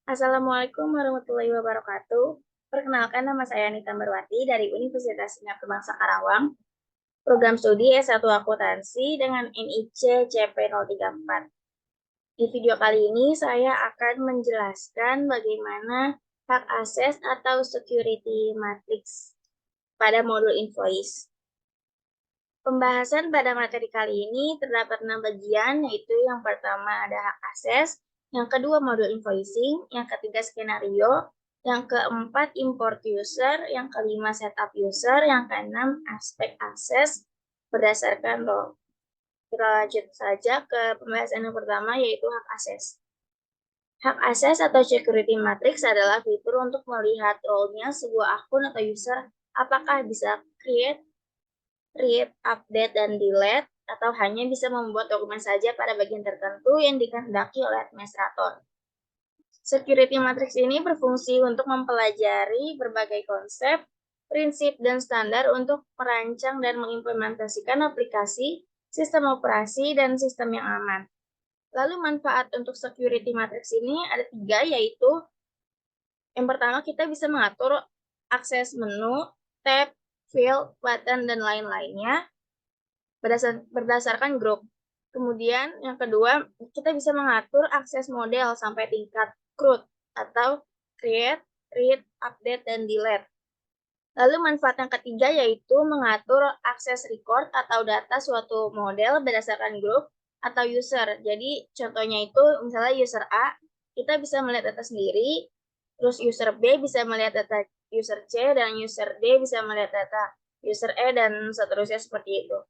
Assalamualaikum warahmatullahi wabarakatuh. Perkenalkan, nama saya Anita Marwati dari Universitas Singapura Bangsa Karawang, program studi S1 Akuntansi dengan NIC CP034. Di video kali ini saya akan menjelaskan bagaimana hak akses atau security matrix pada modul invoice. Pembahasan pada materi kali ini terdapat 6 bagian, yaitu yang pertama ada hak akses, yang kedua modul invoicing, yang ketiga skenario, yang keempat import user, yang kelima setup user, yang keenam aspek akses berdasarkan role. Kita lanjut saja ke pembahasan yang pertama, yaitu hak akses. Hak akses atau security matrix adalah fitur untuk melihat role-nya sebuah akun atau user, apakah bisa create, read, update, dan delete, atau hanya bisa membuat dokumen saja pada bagian tertentu yang dikehendaki oleh administrator. Security matrix ini berfungsi untuk mempelajari berbagai konsep, prinsip, dan standar untuk merancang dan mengimplementasikan aplikasi, sistem operasi, dan sistem yang aman. Lalu manfaat untuk security matrix ini ada 3, yaitu yang pertama kita bisa mengatur akses menu, tab, field, button, dan lain-lainnya berdasarkan grup. Kemudian yang kedua, kita bisa mengatur akses model sampai tingkat CRUD atau create, read, update, dan delete. Lalu manfaat yang ketiga yaitu mengatur akses record atau data suatu model berdasarkan grup atau user. Jadi contohnya itu misalnya user A, kita bisa melihat data sendiri, terus user B bisa melihat data user C, dan user D bisa melihat data user E, dan seterusnya seperti itu.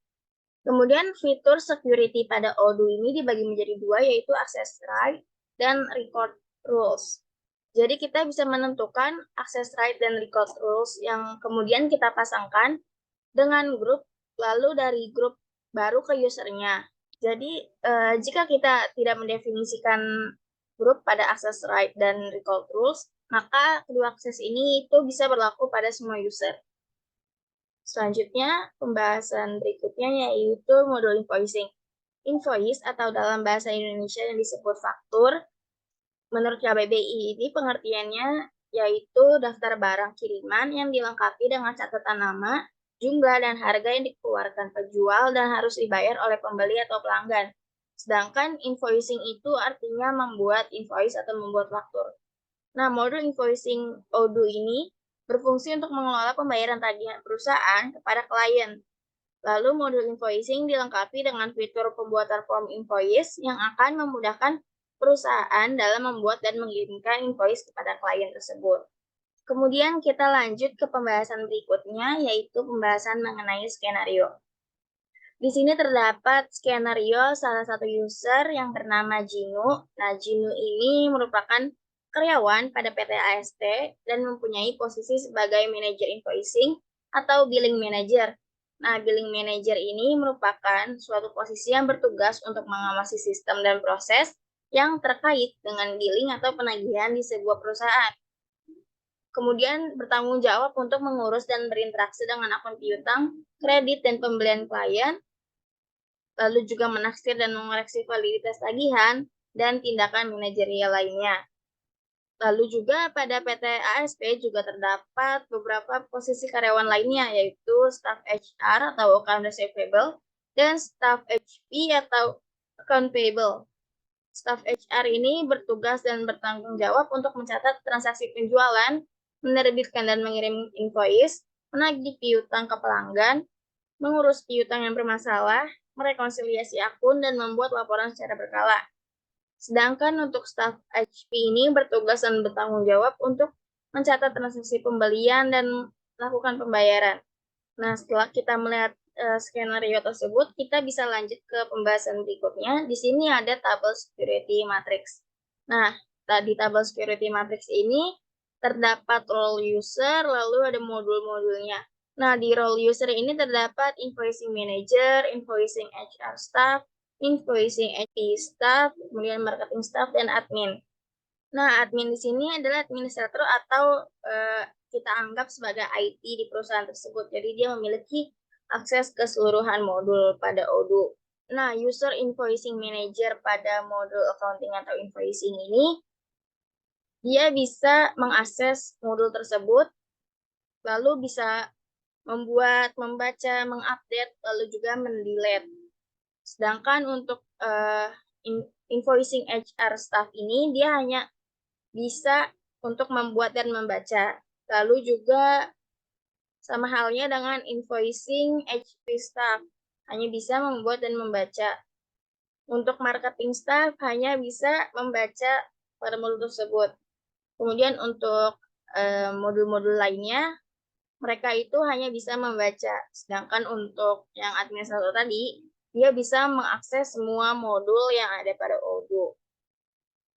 Kemudian fitur security pada Odoo ini dibagi menjadi 2, yaitu access right dan record rules. Jadi kita bisa menentukan access right dan record rules yang kemudian kita pasangkan dengan grup, lalu dari grup baru ke usernya. Jadi jika kita tidak mendefinisikan grup pada access right dan record rules, maka kedua akses ini itu bisa berlaku pada semua user. Selanjutnya, pembahasan berikutnya yaitu modul invoicing. Invoice atau dalam bahasa Indonesia yang disebut faktur, menurut KBBI ini pengertiannya yaitu daftar barang kiriman yang dilengkapi dengan catatan nama, jumlah, dan harga yang dikeluarkan penjual dan harus dibayar oleh pembeli atau pelanggan. Sedangkan invoicing itu artinya membuat invoice atau membuat faktur. Nah, modul invoicing Odoo ini berfungsi untuk mengelola pembayaran tagihan perusahaan kepada klien. Lalu modul invoicing dilengkapi dengan fitur pembuatan form invoice yang akan memudahkan perusahaan dalam membuat dan mengirimkan invoice kepada klien tersebut. Kemudian kita lanjut ke pembahasan berikutnya, yaitu pembahasan mengenai skenario. Di sini terdapat skenario salah satu user yang bernama Jinu. Nah, Jinu ini merupakan karyawan pada PT AST dan mempunyai posisi sebagai manajer invoicing atau billing manager. Nah, billing manager ini merupakan suatu posisi yang bertugas untuk mengawasi sistem dan proses yang terkait dengan billing atau penagihan di sebuah perusahaan. Kemudian bertanggung jawab untuk mengurus dan berinteraksi dengan akun piutang, kredit, dan pembelian klien, lalu juga menaksir dan mengoreksi validitas tagihan, dan tindakan manajerial lainnya. Lalu juga pada PT ASP juga terdapat beberapa posisi karyawan lainnya, yaitu staff HR atau account receivable dan staff HP atau account payable. Staff HR ini bertugas dan bertanggung jawab untuk mencatat transaksi penjualan, menerbitkan dan mengirim invoice, menagih piutang ke pelanggan, mengurus piutang yang bermasalah, merekonsiliasi akun, dan membuat laporan secara berkala. Sedangkan untuk staf HP ini bertugas dan bertanggung jawab untuk mencatat transaksi pembelian dan melakukan pembayaran. Nah, setelah kita melihat skenario tersebut, kita bisa lanjut ke pembahasan berikutnya. Di sini ada tabel security matrix. Nah, di tabel security matrix ini terdapat role user, lalu ada modul-modulnya. Nah, di role user ini terdapat invoicing manager, invoicing HR staff, invoicing IT staff, kemudian marketing staff, dan admin. Nah, admin di sini adalah administrator atau kita anggap sebagai IT di perusahaan tersebut. Jadi dia memiliki akses keseluruhan modul pada Odoo. Nah, user invoicing manager pada modul accounting atau invoicing ini dia bisa mengakses modul tersebut, lalu bisa membuat, membaca, mengupdate, lalu juga mendelete. Sedangkan untuk invoicing HR staff ini, dia hanya bisa untuk membuat dan membaca. Lalu juga sama halnya dengan invoicing HP staff, hanya bisa membuat dan membaca. Untuk marketing staff hanya bisa membaca pada modul tersebut. Kemudian untuk modul-modul lainnya, mereka itu hanya bisa membaca. Sedangkan untuk yang administrator tadi, dia bisa mengakses semua modul yang ada pada Odoo.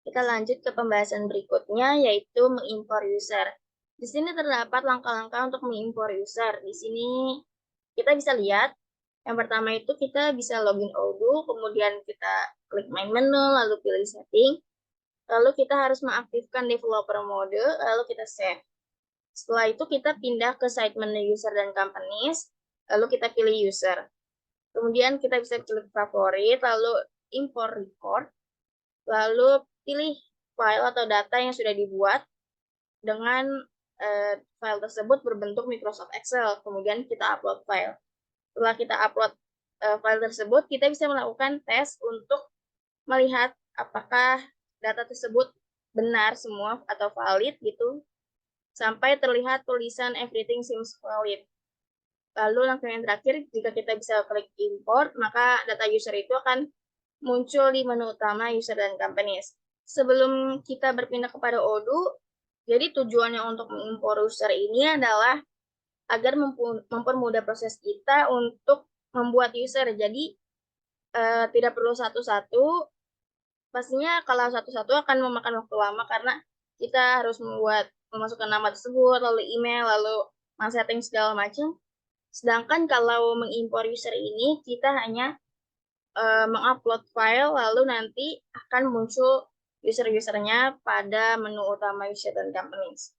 Kita lanjut ke pembahasan berikutnya, yaitu mengimpor user. Di sini terdapat langkah-langkah untuk mengimpor user. Di sini kita bisa lihat, yang pertama itu kita bisa login Odoo, kemudian kita klik main menu, lalu pilih setting, lalu kita harus mengaktifkan developer mode, lalu kita save. Setelah itu kita pindah ke site menu user dan companies, lalu kita pilih user. Kemudian kita bisa klik favorit, lalu import record, lalu pilih file atau data yang sudah dibuat dengan file tersebut berbentuk Microsoft Excel. Kemudian kita upload file. Setelah kita upload file tersebut, kita bisa melakukan tes untuk melihat apakah data tersebut benar semua atau valid gitu, sampai terlihat tulisan everything seems valid. Lalu langkah yang terakhir, jika kita bisa klik import, maka data user itu akan muncul di menu utama user dan companies. Sebelum kita berpindah kepada Odoo, jadi tujuannya untuk mengimpor user ini adalah agar mempermudah proses kita untuk membuat user. Jadi tidak perlu satu-satu. Pastinya kalau satu-satu akan memakan waktu lama karena kita harus memasukkan nama tersebut, lalu email, lalu setting segala macam. Sedangkan kalau mengimpor user ini, kita hanya mengupload file, lalu nanti akan muncul user-usernya pada menu utama user dan companies.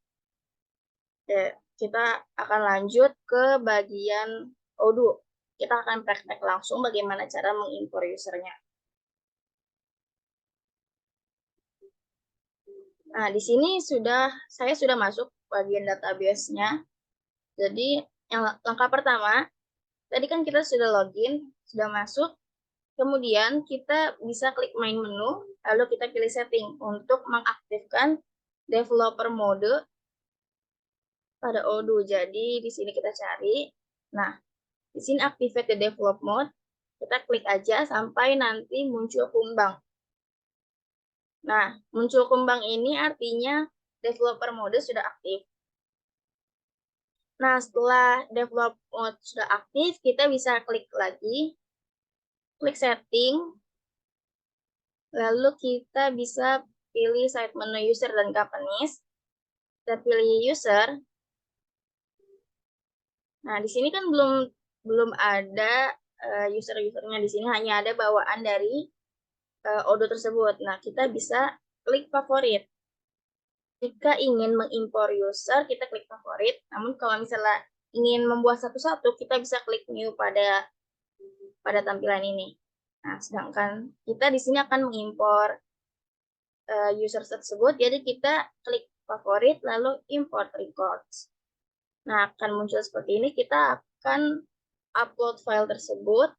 Oke, kita akan lanjut ke bagian Odoo. Kita akan praktek langsung bagaimana cara mengimpor usernya. Nah, di sini saya sudah masuk bagian database-nya. Jadi, yang langkah pertama, tadi kan kita sudah login, sudah masuk. Kemudian kita bisa klik main menu, lalu kita pilih setting untuk mengaktifkan developer mode pada Odoo. Jadi di sini kita cari. Nah, di sini activate the develop mode. Kita klik aja sampai nanti muncul kumbang. Nah, muncul kumbang ini artinya developer mode sudah aktif. Nah, setelah develop mode sudah aktif, kita bisa klik lagi, klik setting, lalu kita bisa pilih site menu user dan companies. Kita pilih user. Nah, di sini kan belum ada user-usernya. Di sini hanya ada bawaan dari Odoo tersebut. Nah, kita bisa klik favorit. Jika ingin mengimpor user, kita klik favorit. Namun kalau misalnya ingin membuat satu-satu, kita bisa klik new pada tampilan ini. Nah, sedangkan kita di sini akan mengimpor user tersebut, jadi kita klik favorit lalu import records. Nah, akan muncul seperti ini. Kita akan upload file tersebut.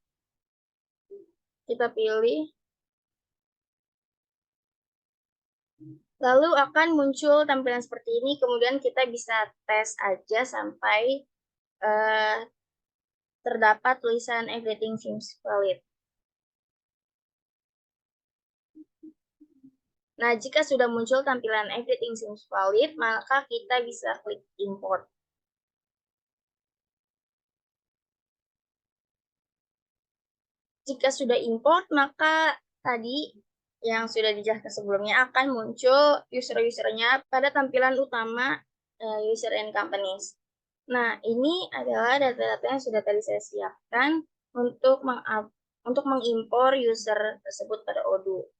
Kita pilih. Lalu akan muncul tampilan seperti ini. Kemudian kita bisa tes aja sampai terdapat tulisan everything seems valid. Nah, jika sudah muncul tampilan everything seems valid, maka kita bisa klik import. Jika sudah import, maka tadi yang sudah dijelaskan sebelumnya akan muncul user-usernya pada tampilan utama user and companies. Nah, ini adalah data-data yang sudah tadi saya siapkan untuk mengimpor user tersebut pada Odoo.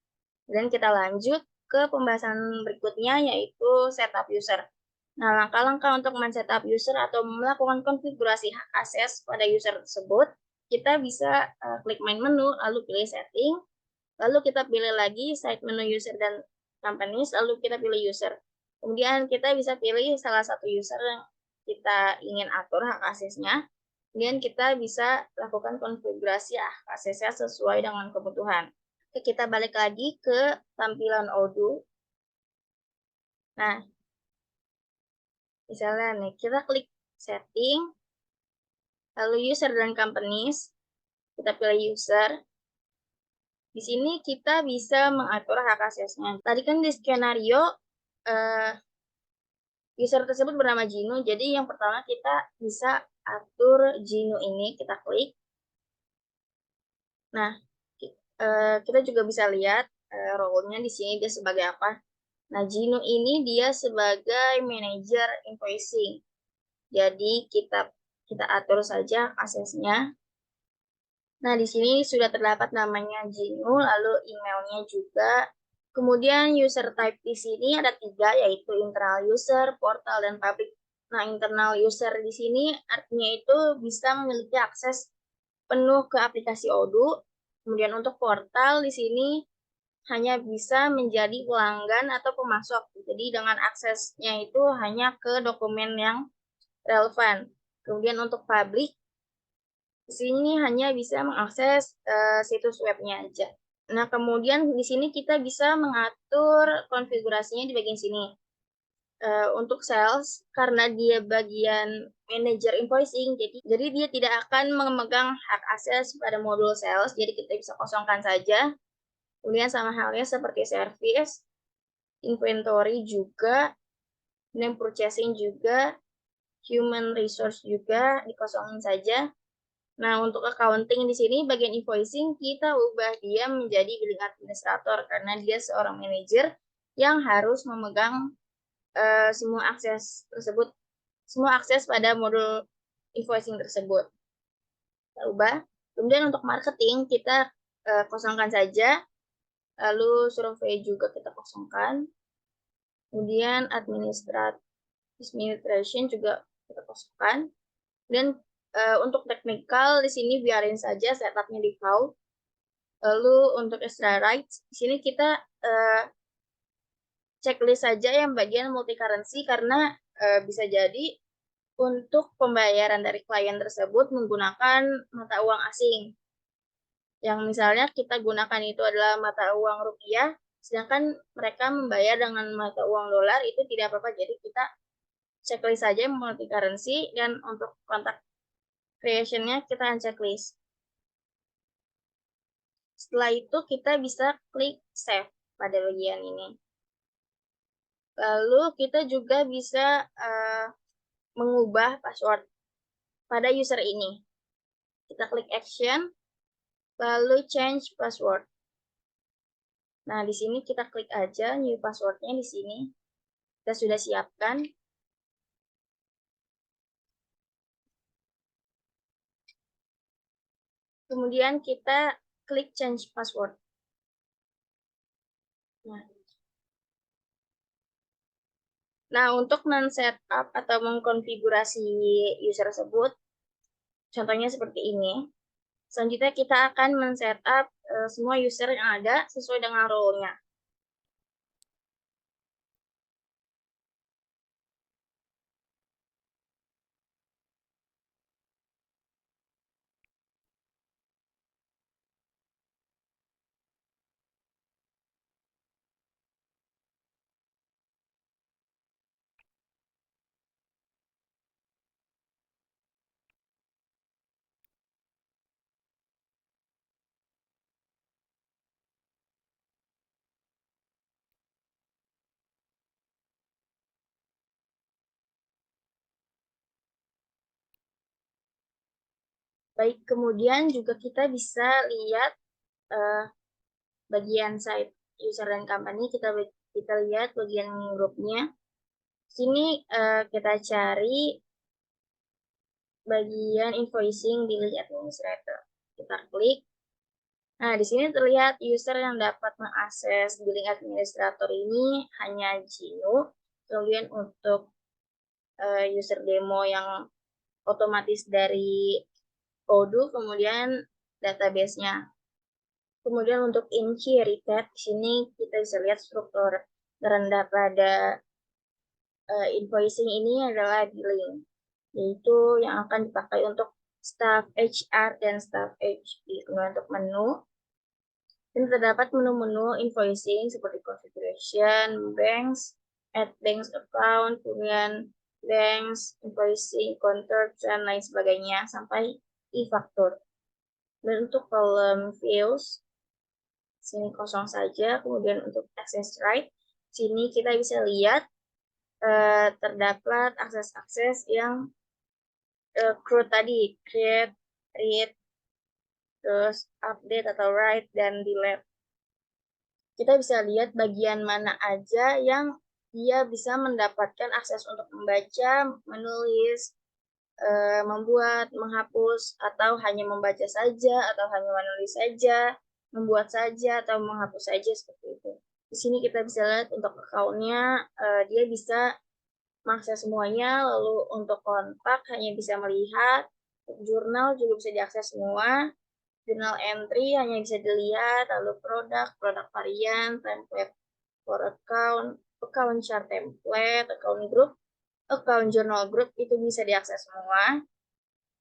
Dan kita lanjut ke pembahasan berikutnya, yaitu setup user. Nah, langkah-langkah untuk men-setup user atau melakukan konfigurasi hak akses pada user tersebut, kita bisa klik main menu, lalu pilih setting, lalu kita pilih lagi site menu user dan companies, lalu kita pilih user. Kemudian kita bisa pilih salah satu user yang kita ingin atur hak aksesnya. Kemudian kita bisa lakukan konfigurasi hak aksesnya sesuai dengan kebutuhan. Oke, kita balik lagi ke tampilan Odoo. Nah, misalnya nih, kita klik setting, lalu user dan companies, kita pilih user. Di sini kita bisa mengatur hak aksesnya. Tadi kan di skenario, user tersebut bernama Gino, jadi yang pertama kita bisa atur Gino ini, kita klik. Nah, kita juga bisa lihat role-nya di sini dia sebagai apa. Nah, Gino ini dia sebagai manajer invoicing. Jadi kita atur saja aksesnya. Nah, di sini sudah terdapat namanya Gino, lalu emailnya juga. Kemudian user type di sini ada 3, yaitu internal user, portal, dan public. Nah, internal user di sini artinya itu bisa memiliki akses penuh ke aplikasi Odoo. Kemudian untuk portal di sini hanya bisa menjadi pelanggan atau pemasok. Jadi dengan aksesnya itu hanya ke dokumen yang relevan. Kemudian untuk public, di sini hanya bisa mengakses situs webnya aja. Nah, kemudian di sini kita bisa mengatur konfigurasinya di bagian sini. Untuk sales, karena dia bagian manager invoicing, jadi dia tidak akan memegang hak akses pada modul sales, jadi kita bisa kosongkan saja. Kemudian sama halnya seperti service, inventory juga, dan purchasing juga, human resource juga dikosongin saja. Nah, untuk accounting di sini bagian invoicing kita ubah dia menjadi billing administrator karena dia seorang manajer yang harus memegang semua akses tersebut, semua akses pada modul invoicing tersebut. Kita ubah. Kemudian untuk marketing kita kosongkan saja. Lalu survei juga kita kosongkan. Kemudian administration juga kita kosongkan. Dan untuk technical di sini biarin saja setupnya default. Lalu untuk extra rights di sini kita checklist saja yang bagian multi currency karena bisa jadi untuk pembayaran dari klien tersebut menggunakan mata uang asing. Yang misalnya kita gunakan itu adalah mata uang rupiah, sedangkan mereka membayar dengan mata uang dolar, itu tidak apa-apa. Jadi kita checklist saja multi currency, dan untuk kontak creation-nya kita unchecklist. Setelah itu kita bisa klik save pada bagian ini. Lalu kita juga bisa mengubah password pada user ini. Kita klik action, lalu change password. Nah, di sini kita klik aja new passwordnya di sini. Kita sudah siapkan. Kemudian kita klik change password. Nah, untuk men-setup atau mengkonfigurasi user tersebut, contohnya seperti ini. Selanjutnya kita akan men-setup semua user yang ada sesuai dengan role-nya. Baik, kemudian juga kita bisa lihat bagian site user dan company, kita lihat bagian grupnya. Sini kita cari bagian invoicing billing administrator. Kita klik. Nah, di sini terlihat user yang dapat mengakses billing administrator ini hanya Gino. Kemudian untuk user demo yang otomatis dari Odoo, kemudian database-nya. Kemudian untuk inherit, di sini kita bisa lihat struktur terendah pada invoicing ini adalah billing, yaitu yang akan dipakai untuk staff HR dan staff HP. Kemudian untuk menu, dan terdapat menu-menu invoicing seperti configuration, banks, add banks account, kemudian banks, invoicing, contract, dan lain sebagainya, sampai e-faktur. Dan untuk kolom views, sini kosong saja. Kemudian untuk access right, sini kita bisa lihat terdapat akses-akses yang CRUD tadi, create, read, terus update atau write, dan delete. Kita bisa lihat bagian mana aja yang dia bisa mendapatkan akses untuk membaca, menulis, membuat, menghapus, atau hanya membaca saja, atau hanya menulis saja, membuat saja, atau menghapus saja, seperti itu. Di sini kita bisa lihat untuk account-nya, dia bisa mengakses semuanya, lalu untuk kontak hanya bisa melihat, jurnal juga bisa diakses semua, jurnal entry hanya bisa dilihat, lalu produk varian, template for account, account chart template, account journal group itu bisa diakses semua.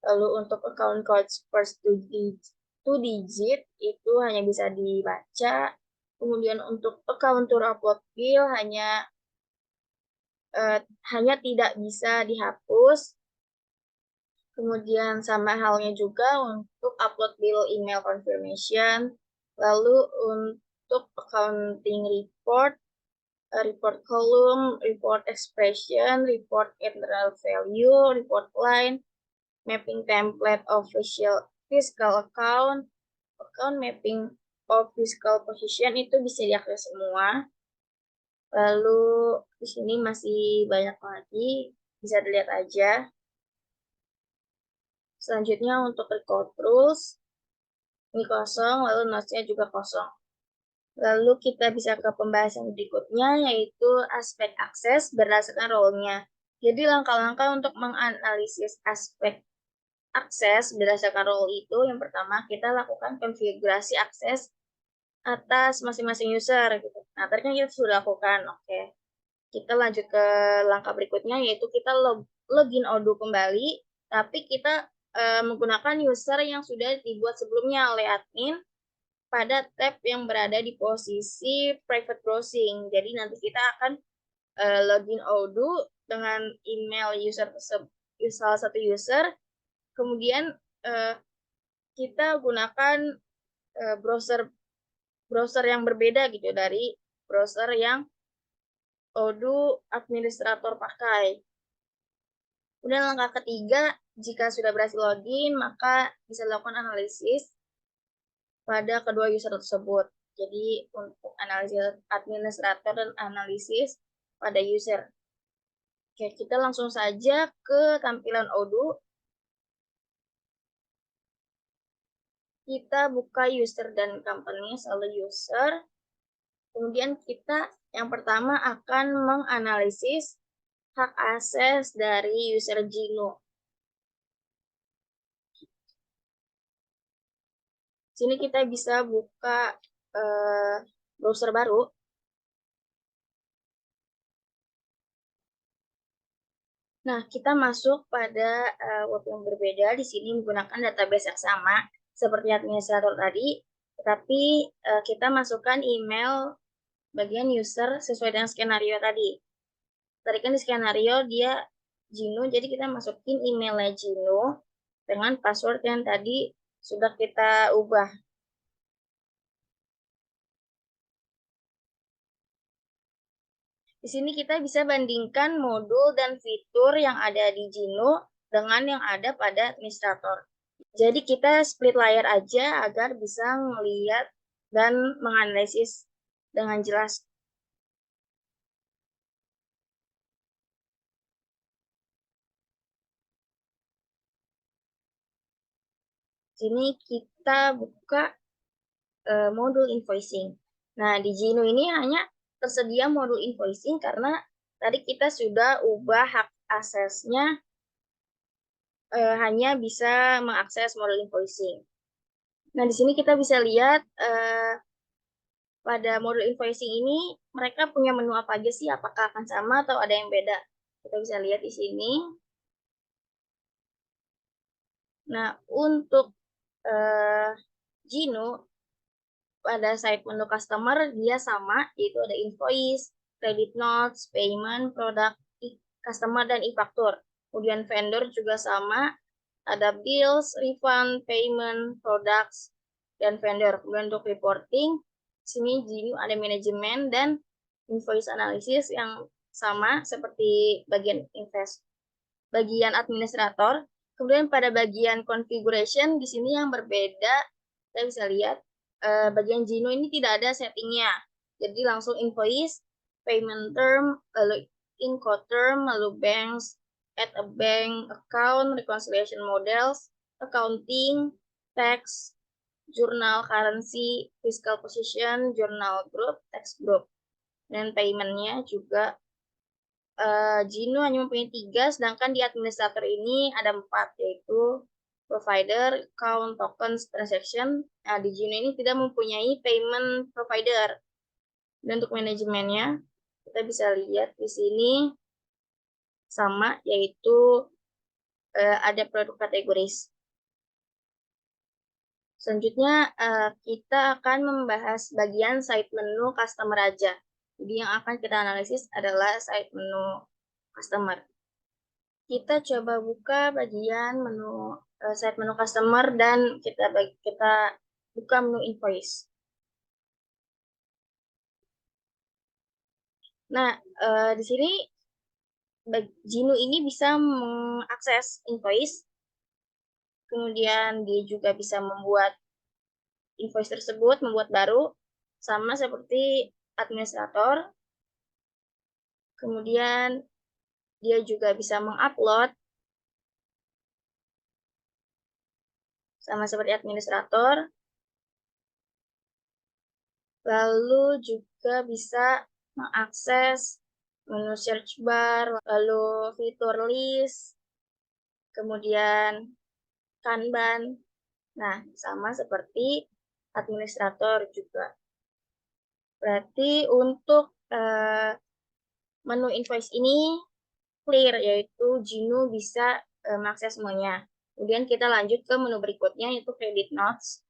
Lalu untuk account codes first two digit itu hanya bisa dibaca. Kemudian untuk account tour upload bill hanya tidak bisa dihapus. Kemudian sama halnya juga untuk upload bill email confirmation. Lalu untuk accounting report, report column, report expression, report internal value, report line, mapping template of fiscal account mapping of fiscal position itu bisa diakses semua. Lalu di sini masih banyak lagi, bisa dilihat aja. Selanjutnya untuk record rules, ini kosong, lalu notes-nya juga kosong. Lalu kita bisa ke pembahasan berikutnya, yaitu aspek akses berdasarkan role-nya. Jadi langkah-langkah untuk menganalisis aspek akses berdasarkan role itu, yang pertama kita lakukan konfigurasi akses atas masing-masing user. Gitu. Nah, tadi kan kita sudah lakukan, oke. Kita lanjut ke langkah berikutnya, yaitu kita login Odoo kembali, tapi kita menggunakan user yang sudah dibuat sebelumnya oleh admin pada tab yang berada di posisi private browsing. Jadi nanti kita akan login Odoo dengan email user salah satu user, kemudian kita gunakan browser yang berbeda gitu dari browser yang Odoo administrator pakai. Kemudian langkah ketiga, jika sudah berhasil login, maka bisa dilakukan analisis pada kedua user tersebut. Jadi untuk analisis administrator dan analisis pada user. Oke, kita langsung saja ke tampilan Odoo. Kita buka user dan company, selalu user. Kemudian kita yang pertama akan menganalisis hak akses dari user Gino. Sini kita bisa buka browser baru. Nah, kita masuk pada web yang berbeda. Di sini menggunakan database yang sama seperti administrator tadi, tetapi kita masukkan email bagian user sesuai dengan skenario tadi. Tadi kan di skenario dia Gino, jadi kita masukin emailnya Gino dengan password yang tadi sudah kita ubah. Di sini kita bisa bandingkan modul dan fitur yang ada di Gino dengan yang ada pada administrator. Jadi kita split layar aja agar bisa melihat dan menganalisis dengan jelas. Sini kita buka modul invoicing. Nah, di Gino ini hanya tersedia modul invoicing karena tadi kita sudah ubah hak aksesnya hanya bisa mengakses modul invoicing. Nah, di sini kita bisa lihat pada modul invoicing ini mereka punya menu apa aja sih? Apakah akan sama atau ada yang beda? Kita bisa lihat di sini. Nah, untuk Gino pada side menu customer dia sama, yaitu ada invoice, credit notes, payment, product, customer, dan e-faktur. Kemudian vendor juga sama, ada bills, refund, payment, products, dan vendor. Kemudian untuk reporting, sini Gino ada manajemen dan invoice analysis yang sama seperti bagian administrator. Kemudian pada bagian configuration di sini yang berbeda, kita bisa lihat bagian Gino ini tidak ada settingnya. Jadi langsung invoice, payment term, lalu Incoterm, lalu banks, add a bank account, reconciliation models, accounting, tax, journal currency, fiscal position, journal group, tax group. Dan paymentnya juga Gino hanya mempunyai 3, sedangkan di administrator ini ada 4, yaitu provider, account, tokens, transaction. Nah, di Gino ini tidak mempunyai payment provider. Dan untuk manajemennya, kita bisa lihat di sini sama, yaitu ada produk kategoris. Selanjutnya, kita akan membahas bagian side menu customer aja. Jadi yang akan kita analisis adalah side menu customer. Kita coba buka bagian menu side menu customer dan kita buka menu invoice. Nah, di sini Gino ini bisa mengakses invoice, kemudian dia juga bisa membuat invoice tersebut, membuat baru, sama seperti administrator. Kemudian dia juga bisa mengupload, sama seperti administrator. Lalu juga bisa mengakses menu search bar, lalu fitur list, kemudian Kanban. Nah, sama seperti administrator juga. Berarti untuk menu invoice ini clear, yaitu Gino bisa mengakses semuanya. Kemudian kita lanjut ke menu berikutnya, yaitu credit notes.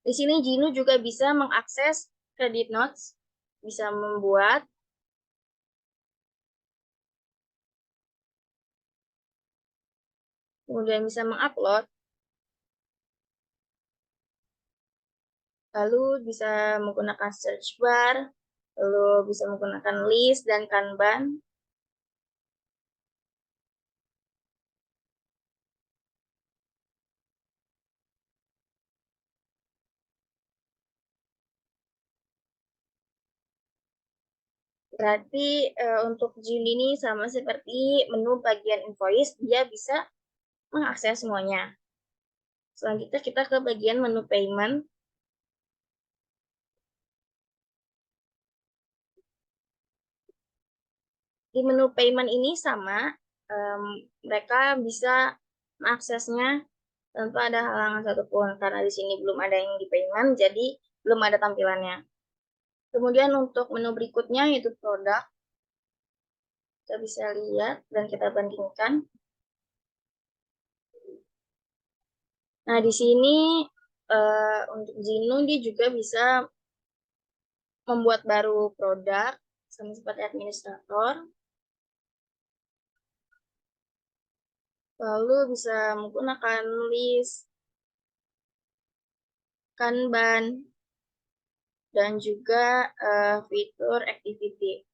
Di sini Gino juga bisa mengakses credit notes, bisa membuat, kemudian bisa mengupload, lalu bisa menggunakan search bar, lalu bisa menggunakan list dan Kanban. Berarti untuk June ini sama seperti menu bagian invoice, dia bisa mengakses semuanya. Selanjutnya kita ke bagian menu payment. Di menu payment ini sama, mereka bisa mengaksesnya tanpa ada halangan satupun, karena di sini belum ada yang di payment, jadi belum ada tampilannya. Kemudian untuk menu berikutnya yaitu produk, kita bisa lihat dan kita bandingkan. Nah, di sini untuk Gino dia juga bisa membuat baru produk, sama seperti administrator. Lalu bisa menggunakan list, Kanban, dan juga fitur activity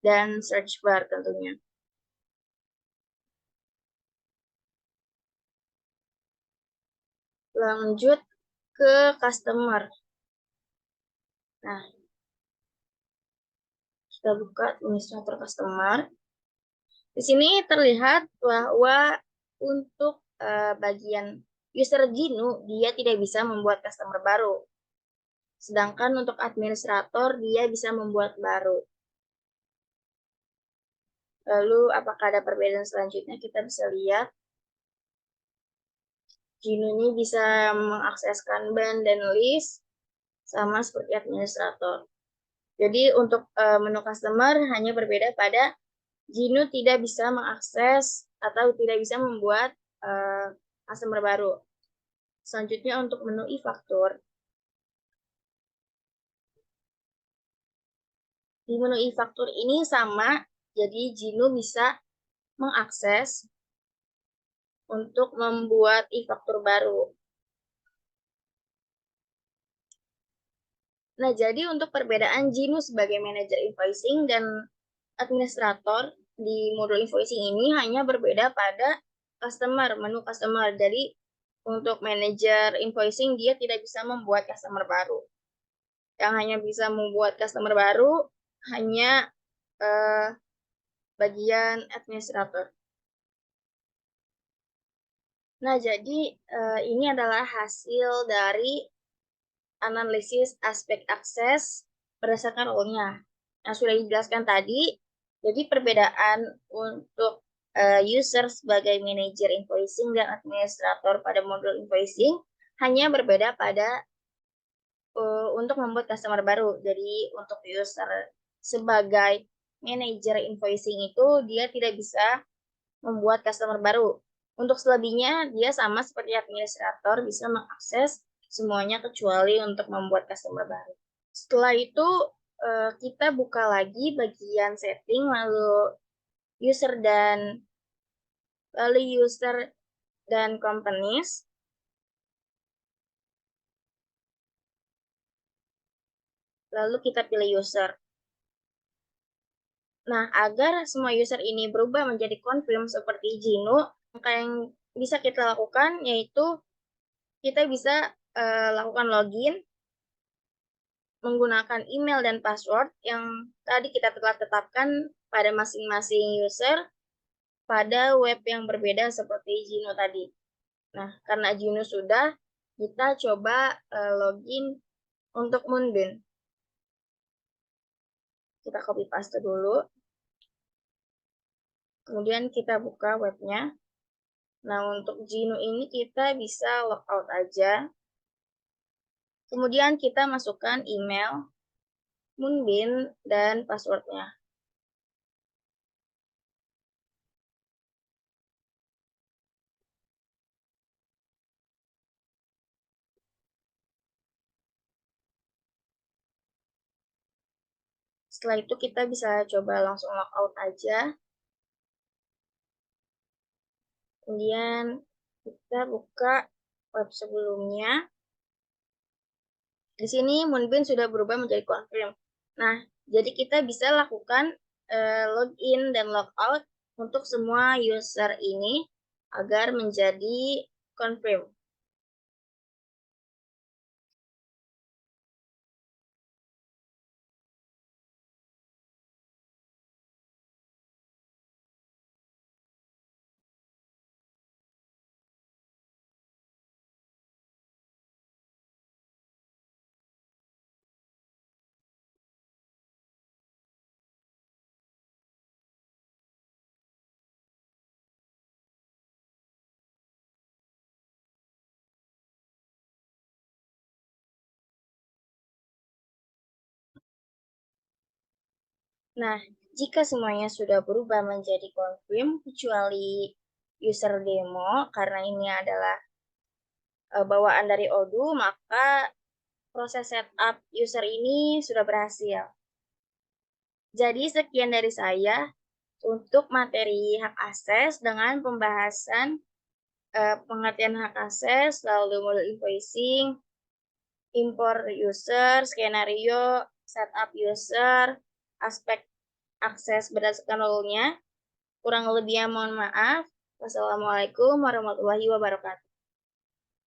dan search bar tentunya. Lanjut ke customer. Nah, kita buka administrator customer. Di sini terlihat bahwa untuk bagian user Gino, dia tidak bisa membuat customer baru. Sedangkan untuk administrator, dia bisa membuat baru. Lalu, apakah ada perbedaan selanjutnya? Kita bisa lihat. Gino ini bisa mengakses Kanban dan list, sama seperti administrator. Jadi untuk menu customer hanya berbeda pada Ginu tidak bisa mengakses atau tidak bisa membuat customer baru. Selanjutnya untuk menu e-faktur. Di menu e-faktur ini sama, jadi Ginu bisa mengakses untuk membuat e-faktur baru. Nah, jadi untuk perbedaan Ginu sebagai manajer invoicing dan administrator di modul invoicing ini hanya berbeda pada menu customer. Jadi untuk manajer invoicing dia tidak bisa membuat customer baru. Yang hanya bisa membuat customer baru hanya bagian administrator. Nah, jadi ini adalah hasil dari analisis aspek akses berdasarkan role-nya. Yang sudah dijelaskan tadi, jadi perbedaan untuk user sebagai manajer invoicing dan administrator pada modul invoicing hanya berbeda pada untuk membuat customer baru. Jadi untuk user sebagai manajer invoicing itu dia tidak bisa membuat customer baru. Untuk selebihnya dia sama seperti administrator bisa mengakses semuanya kecuali untuk membuat customer baru. Setelah itu kita buka lagi bagian setting lalu user dan companies. Lalu kita pilih user. Nah, agar semua user ini berubah menjadi confirm seperti Ginu, maka yang bisa kita lakukan yaitu kita bisa lakukan login menggunakan email dan password yang tadi kita telah tetapkan pada masing-masing user pada web yang berbeda seperti Ginu tadi. Nah, karena Ginu sudah, kita coba login untuk Moonbeam. Kita copy paste dulu. Kemudian kita buka webnya. Nah, untuk Ginu ini kita bisa logout aja. Kemudian kita masukkan email, Moonbeam, dan passwordnya. Setelah itu kita bisa coba langsung logout aja. Kemudian kita buka web sebelumnya. Di sini Moonbeam sudah berubah menjadi confirm. Nah, jadi kita bisa lakukan login dan logout untuk semua user ini agar menjadi confirm. Nah, jika semuanya sudah berubah menjadi confirm, kecuali user demo, karena ini adalah bawaan dari Odoo, maka proses setup user ini sudah berhasil. Jadi sekian dari saya untuk materi hak akses dengan pembahasan pengertian hak akses, lalu modul invoicing, import user, skenario, setup user, aspek akses berdasarkan role-nya. Kurang lebihnya mohon maaf. Wassalamualaikum warahmatullahi wabarakatuh.